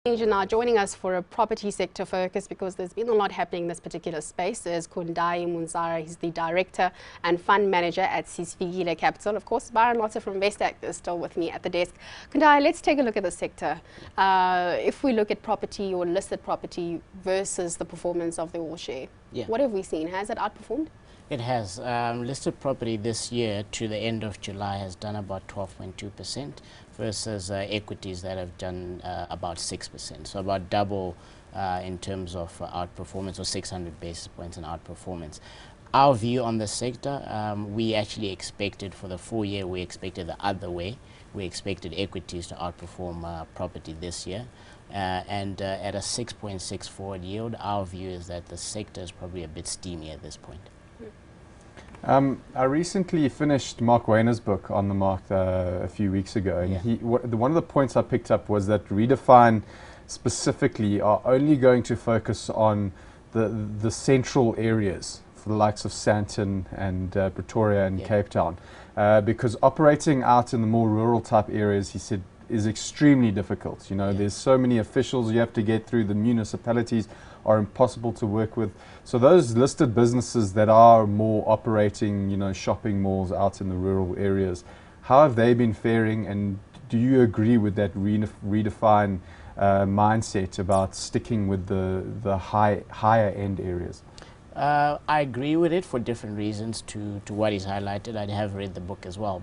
Now joining us for a property sector focus, because there's been a lot happening in this particular space, is Kundayi Munzara. He's the director and fund manager at Sesfikile Capital. Of course, Byron Lotter from Investec is still with me at the desk. Kundayi, let's take a look at the sector. If we look at property or listed property versus the performance of the all-share, what have we seen? Has it outperformed? It has. Listed property this year to the end of July has done about 12.2% versus equities that have done about 6%. So about double in terms of outperformance, or 600 basis points in outperformance. Our view on the sector, we actually expected for the full year, we expected the other way. We expected equities to outperform property this year. And at a 6.6 forward yield, our view is that the sector is probably a bit steamy at this point. I recently finished Mark Wayner's book On the Mark a few weeks ago, and one of the points I picked up was that Redefine specifically are only going to focus on the central areas for the likes of Sandton and Pretoria and Cape Town, because operating out in the more rural type areas, he said, is extremely difficult. You know, there's so many officials you have to get through. The municipalities are impossible to work with. So those listed businesses that are more operating, you know, shopping malls out in the rural areas, how have they been faring? And do you agree with that Redefine mindset about sticking with the higher end areas? I agree with it for different reasons to what he's highlighted. I have read the book as well.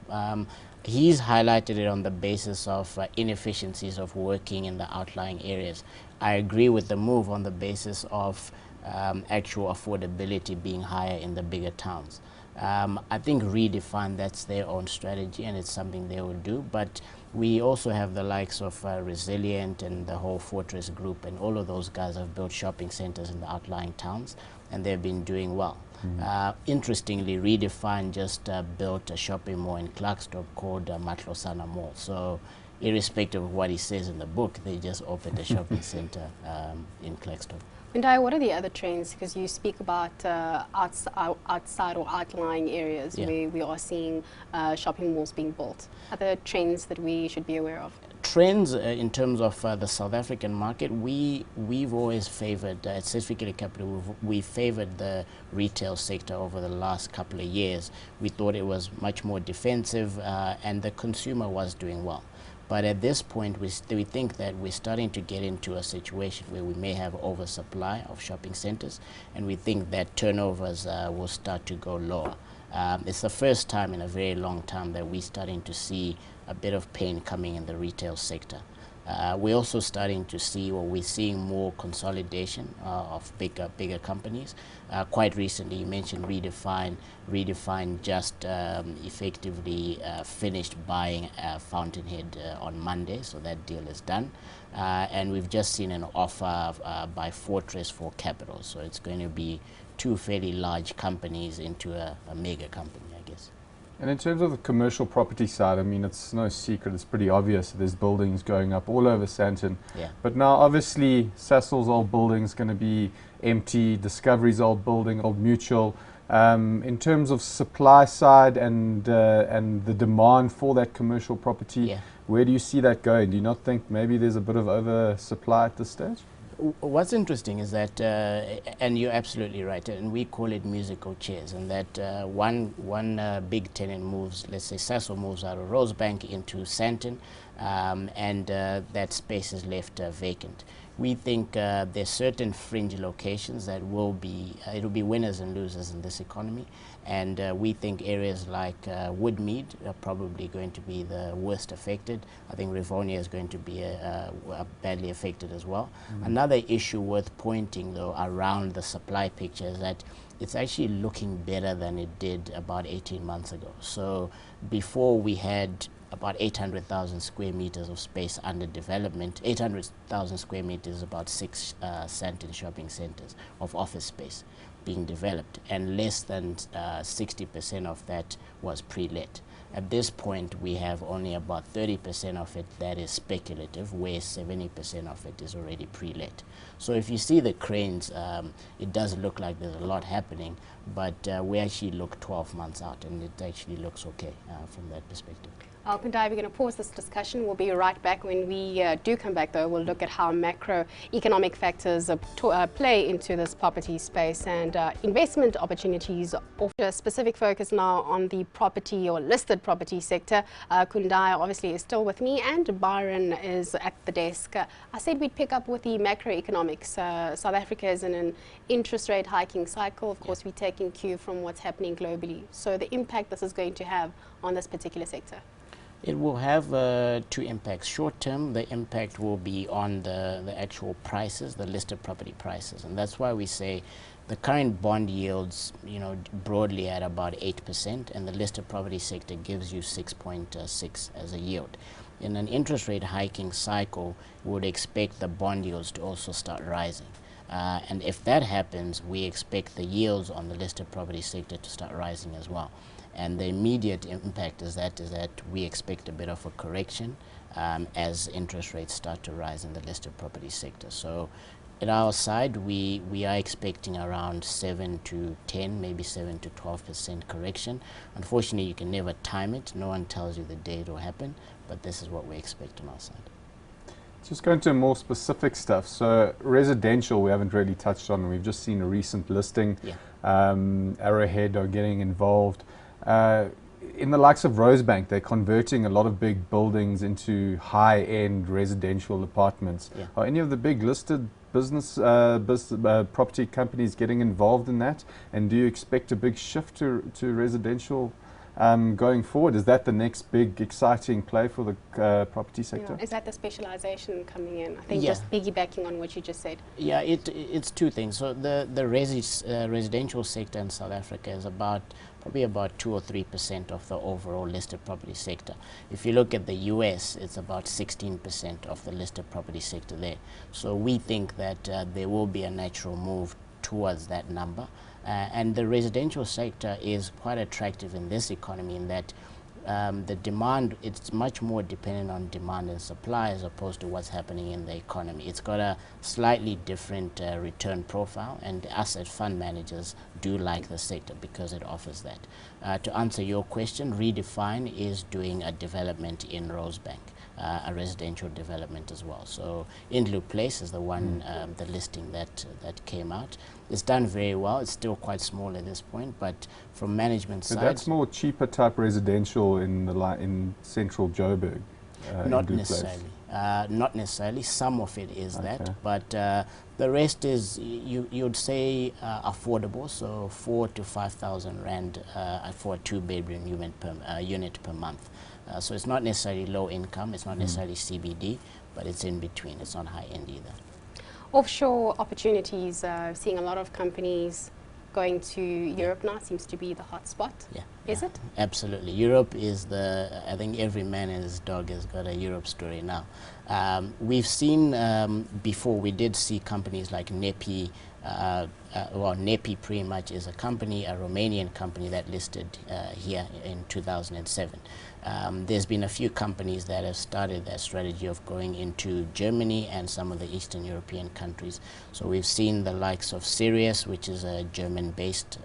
He's highlighted it on the basis of inefficiencies of working in the outlying areas. I agree with the move on the basis of actual affordability being higher in the bigger towns. I think Redefine, that's their own strategy, and it's something they will do. But we also have the likes of Resilient and the whole Fortress Group, and all of those guys have built shopping centers in the outlying towns, and they've been doing well. Interestingly, Redefine just built a shopping mall in Klerksdorp called Matlosana Mall. So irrespective of what he says in the book, they just opened a shopping center in Klerksdorp. Kundayi, what are the other trends? Because you speak about outside or outlying areas where we are seeing shopping malls being built. Other trends that we should be aware of? Trends in terms of the South African market, we've always favored, at Sesfikile Capital, we favored the retail sector over the last couple of years. We thought it was much more defensive and the consumer was doing well. But at this point, we think that we're starting to get into a situation where we may have oversupply of shopping centers, and we think that turnovers will start to go lower. It's the first time in a very long time that we're starting to see a bit of pain coming in the retail sector. We're also starting to see, or we're seeing more consolidation of bigger companies. Quite recently, you mentioned Redefine. Redefine just effectively finished buying Fountainhead on Monday, so that deal is done. And we've just seen an offer by Fortress for capital, so it's going to be two fairly large companies into a mega company, I guess. And in terms of the commercial property side, I mean, it's no secret, it's pretty obvious there's buildings going up all over Sandton. But now, obviously, Sasol's old building's going to be empty, Discovery's old building, Old Mutual. In terms of supply side and the demand for that commercial property, where do you see that going? Do you not think maybe there's a bit of oversupply at this stage? What's interesting is that, and you're absolutely right, and we call it musical chairs, and that one big tenant moves, let's say Sasol moves out of Rosebank into Sandton, and that space is left vacant. We think there's certain fringe locations that will be, it'll be winners and losers in this economy, and we think areas like Woodmead are probably going to be the worst affected. I think Rivonia is going to be badly affected as well. Another issue worth pointing, though, around the supply picture is that it's actually looking better than it did about 18 months ago. So before, we had about 800,000 square meters of space under development. 800,000 square meters, about 6 Sandton shopping centers of office space being developed, and less than 60% of that was pre-let. At this point, we have only about 30% of it that is speculative, where 70% of it is already pre-let. So if you see the cranes, it does look like there's a lot happening, but we actually look 12 months out, and it actually looks okay from that perspective. Kundayi, we're going to pause this discussion. We'll be right back. When we do come back, though, we'll look at how macroeconomic factors play into this property space and investment opportunities. A specific focus now on the property or listed property sector. Kundayi obviously is still with me, and Byron is at the desk. I said we'd pick up with the macroeconomics. South Africa is in an interest rate hiking cycle. Of course, we're taking cue from what's happening globally. So the impact this is going to have on this particular sector. It will have two impacts. Short term, the impact will be on the actual prices, the listed property prices. And that's why we say the current bond yields, broadly at about 8%, and the listed property sector gives you 6.6 as a yield. In an interest rate hiking cycle, we would expect the bond yields to also start rising. And if that happens, we expect the yields on the listed property sector to start rising as well. And the immediate impact is that we expect a bit of a correction as interest rates start to rise in the listed property sector. So at our side, we are expecting around 7 to 10, maybe 7 to 12% correction. Unfortunately, you can never time it. No one tells you the day it will happen, but this is what we expect on our side. Just going to more specific stuff. So residential, we haven't really touched on. We've just seen a recent listing. Yeah. Arrowhead are getting involved. In the likes of Rosebank, they're converting a lot of big buildings into high-end residential apartments. Yeah. Are any of the big listed property companies getting involved in that? And do you expect a big shift to residential going forward? Is that the next big exciting play for the property sector? Yeah. Is that the specialization coming in? I think just piggybacking on what you just said. Yeah, it's two things. So the residential sector in South Africa is probably about 2 or 3% of the overall listed property sector. If you look at the US, it's about 16% of the listed property sector there. So we think that there will be a natural move towards that number. And the residential sector is quite attractive in this economy in that the demand, it's much more dependent on demand and supply as opposed to what's happening in the economy. It's got a slightly different return profile, and asset fund managers do like the sector because it offers that. To answer your question, Redefine is doing a development in Rosebank, a residential development as well. So Indlu Place is the one, the listing that came out. It's done very well. It's still quite small at this point, but from management side, that's more cheaper type residential in central Joburg. Not necessarily. Not necessarily. Some of it is that, but the rest is you'd say affordable. So 4,000 to 5,000 rand for a 2-bedroom unit per month. So it's not necessarily low income. It's not necessarily CBD, but it's in between. It's not high end either. Offshore opportunities, seeing a lot of companies going to Europe now seems to be the hot spot. Yeah. Is it? Absolutely. Europe is I think every man and his dog has got a Europe story now. We've seen before, we did see companies like Nepi. Nepi pretty much is a company, a Romanian company that listed here in 2007. There's been a few companies that have started that strategy of going into Germany and some of the Eastern European countries. So we've seen the likes of Sirius, which is a German-based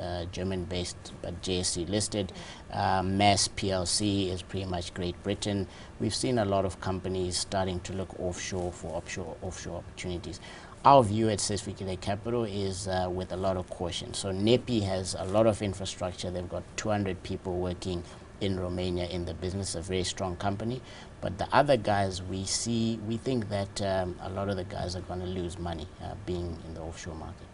but JSE listed. Mass PLC is pretty much Great Britain. We've seen a lot of companies starting to look offshore for offshore opportunities. Our view at Sesfikile Capital is with a lot of caution. So Nepi has a lot of infrastructure. They've got 200 people working in Romania in the business, a very strong company. But the other guys we think that a lot of the guys are going to lose money being in the offshore market.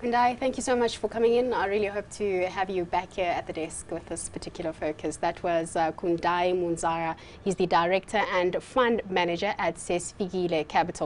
Kundayi, thank you so much for coming in. I really hope to have you back here at the desk with this particular focus. That was Kundayi Munzara. He's the Director and Fund Manager at Sesfikile Capital.